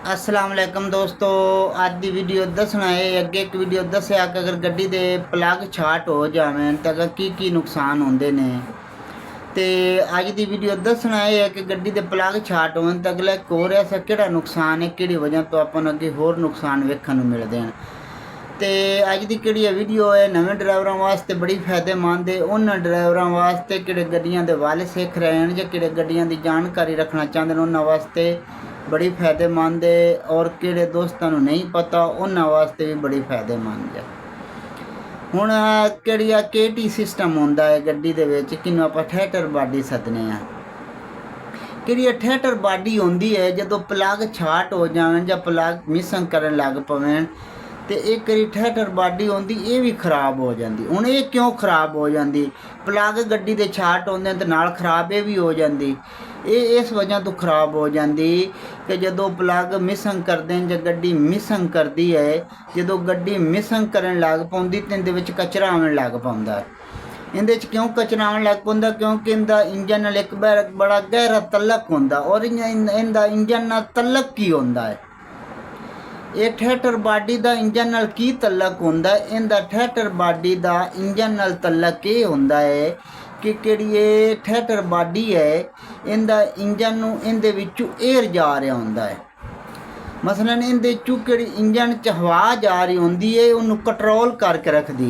अस्सलाम वालेकुम दोस्तों। ਅੱਜ ਦੀ ਵੀਡੀਓ ਦੱਸਣਾ ਹੈ ਅੱਗੇ ਇੱਕ ਵੀਡੀਓ ਦੱਸਿਆ ਕਿ ਅਗਰ ਗੱਡੀ ਦੇ ਪਲੱਗ ਛਾਟ ਹੋ ਜਾਵਣ ਤਾਂ ਕੀ ਨੁਕਸਾਨ ਹੁੰਦੇ ਨੇ। ਤੇ ਅੱਜ ਦੀ ਵੀਡੀਓ ਦੱਸਣਾ ਹੈ ਕਿ ਗੱਡੀ ਦੇ ਪਲੱਗ ਛਾਟ ਹੋਣ ਤਾਂ ਅਗਲਾ ਹੋਰ ਐਸਾ ਕਿਹੜਾ ਨੁਕਸਾਨ ਹੈ, ਕਿਹੜੀ ਵਜ੍ਹਾ ਤੋਂ ਆਪਾਂ ਨੂੰ ਅੱਗੇ ਹੋਰ ਨੁਕਸਾਨ ਵੇਖਣ ਨੂੰ ਮਿਲਦੇ ਹਨ। ਤੇ ਅੱਜ ਦੀ ਕਿਹੜੀ ਵੀਡੀਓ ਹੈ ਨਵੇਂ ਡਰਾਈਵਰਾਂ ਵਾਸਤੇ ਬੜੀ ਫਾਇਦੇਮੰਦ ਹੈ। ਉਹਨਾਂ ਡਰਾਈਵਰਾਂ ਵਾਸਤੇ ਕਿਹੜੇ ਗੱਡੀਆਂ ਦੇ ਵੱਲ ਸਿੱਖ ਰਹੇ ਹਨ ਜਾਂ ਕਿਹੜੇ ਗੱਡੀਆਂ ਦੀ ਜਾਣਕਾਰੀ ਰੱਖਣਾ ਚਾਹੁੰਦੇ ਨੇ ਉਹਨਾਂ ਵਾਸਤੇ बड़ी फायदेमंद है। और किहड़े दोस्तों नहीं पता उन्होंने वास्ते भी बड़ी फायदेमंद है। हुण किहड़ी KT सिस्टम होंदा है गड्डी दे विच, किन्नू आपां ठेटर बाडी सदने आ। किहड़ी ठेटर बाडी होंदी है जदों प्लग छाट हो जावन जां प्लग मिसिंग करन लग पवन ते एक करी ठेटर बाडी होंदी ये भी खराब हो जाती। हुण ये क्यों खराब हो जाती? प्लग गड्डी दे छाट होंदे ते नाल खराब ये भी हो जाती। ये इस वजह तो खराब हो जाती कि जदों प्लग मिसिंग करते हैं, जब गड्डी मिसिंग करती है, जदों गड्डी मिसिंग करन लग पाउंदी ते इहदे विच कचरा आवन लग पाउंदा। इहदे च क्यों कचरा आवन लग पाउंदा? क्योंकि इहदा इंजन नाल एक बड़ा गहरा तलक होंदा। और इहदा इंजन नाल तलक की होंदा है? ये ठेटर बाडी दा इंजन नाल की तलक होंदा? इहदा ठेटर बाडी दा इंजन नाल तलक ये होंदा है कि किहड़ी ठेटर बाडी है इहदा इंजन नूं इहदे विचों एयर जा रहा होंदा है। मसलन इहदे चों किहड़ी इंजन च हवा जा रही होंदी है, उहनूं कंट्रोल करके रखदी।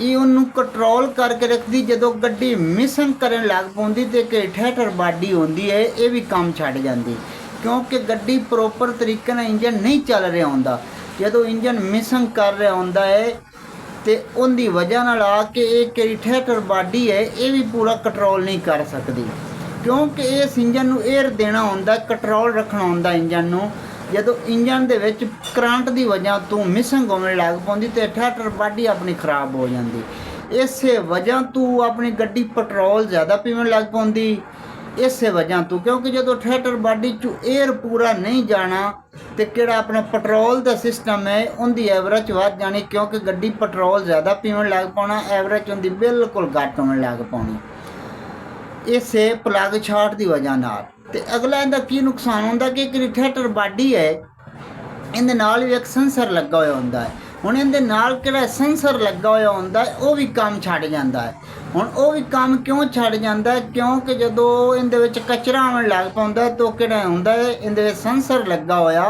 ये उहनूं कंट्रोल करके रखदी। जदों गड्डी मिसिंग करन लग पाउंदी ते कि ठेटर बाडी होंदी है ये भी काम छड्ड जांदी, क्योंकि गड्डी प्रॉपर तरीके नाल इंजन नहीं चल रहा होंदा। जदों इंजन मिसिंग कर रहा होंदा है तो उनकी वजह नाल आके एक ठेटर बाडी है ये भी पूरा कंट्रोल नहीं कर सकती, क्योंकि इस इंजन नूं एयर देना होंदा, कंट्रोल रखना होंदा इंजन नूं। जदों इंजन दे विच करंट की वजह तो मिसिंग होने लग पाउंदी तो ठेटर बाडी अपनी खराब हो जाती। इस वजह तो अपनी गड्डी पेट्रोल ज़्यादा पीवन लग पाउंदी इस वजह तो, क्योंकि जो ठेटर बाडी चो एयर पूरा नहीं जाना तो किहड़ा अपना पेट्रोल का सिस्टम है उनकी एवरेज वध जानी, क्योंकि गड्डी पेट्रोल ज़्यादा पीवन लग पाना, एवरेज उनकी बिल्कुल घट होने लग पानी इस प्लग छाट की वजह नाल। ते अगला इहदा की नुकसान होंदा कि एक ठेटर बाडी है इहदे नाल भी एक सेंसर लगा होया होंदा है। हुण इहदे नाल किहड़ा सेंसर लगा होया होंदा है वो भी काम छड्ड जांदा है। हुण वो भी काम क्यों छड्ड जांदा है? क्योंकि जदों इहदे विच कचरा आवन लग पाउंदा तो किहड़ा हुंदा है इहदे विच सेंसर लगा होया,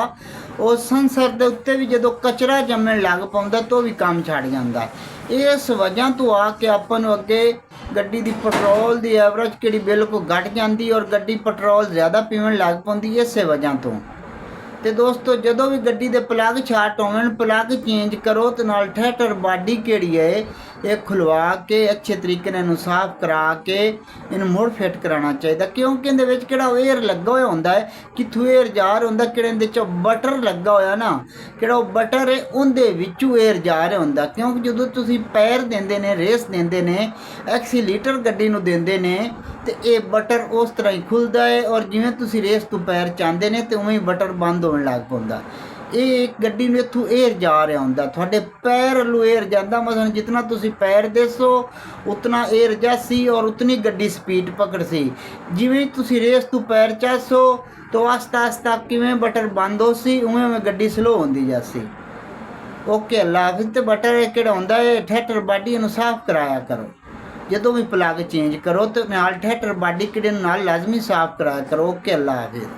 उस सेंसर दे उत्ते भी जदों कचरा जम्मण लग पाउंदा तो भी काम छड्ड जांदा है। इस वजह तो आके आपां नूं अगे गड्डी दी पेट्रोल दी एवरेज किहड़ी बिल्कुल घट जांदी और गड्डी पेट्रोल ज़्यादा पीवन लग पाउंदी इस वजह तो। तो दोस्तों जदों भी गड्डी दे प्लग छाट होवन प्लग चेंज करो तो नाल ठेटर बाडी किहड़ी है ये खुलवा के अच्छे तरीके नाल साफ करा के इन्हूं मुड़ फिट कराना चाहिए, क्योंकि इहदे विच किहड़ा एयर लगा होया होंदा है, कित्थों एयर जा रहा होंदा, किहड़े इहदे च बटर लगा होया ना, किहड़ा बटर है उहदे विचों एयर जा रहा होंदा। क्योंकि जदों तुसीं पैर देंदे ने, रेस देंदे ने, एक्सीलीटर गड्डी नूं देंदे ने तो ये बटर उस तरह ही खुलता है और जिवें तुसीं रेस तो पैर चाहते हैं तो उवें ही बटर बंद होने लग पाउंदा। ये गड्डी नूं इत्थों एयर जा रहा होंदा, तुहाडे पैर वल्लों एयर जांदा। मसलन जितना तुसीं पैर देसो उतना एयर जासी और उतनी गड्डी स्पीड पकड़सी। जिवें तुसीं रेस तो पैर चासो तो आस्ता आस्ता किवें बटर बंद होसी उवें उवें गड्डी स्लो होंदी जासी। ओके अल्लाह हाफिज़। ते बटर किहड़ा होंदा है ठेटर बाडी नूं साफ कराया करो। जदों भी प्लग चेंज करो तो नाल ठेटर बाडी किहड़े नाल लाजमी साफ कराया करो। ओके अल्लाह हाफिज़।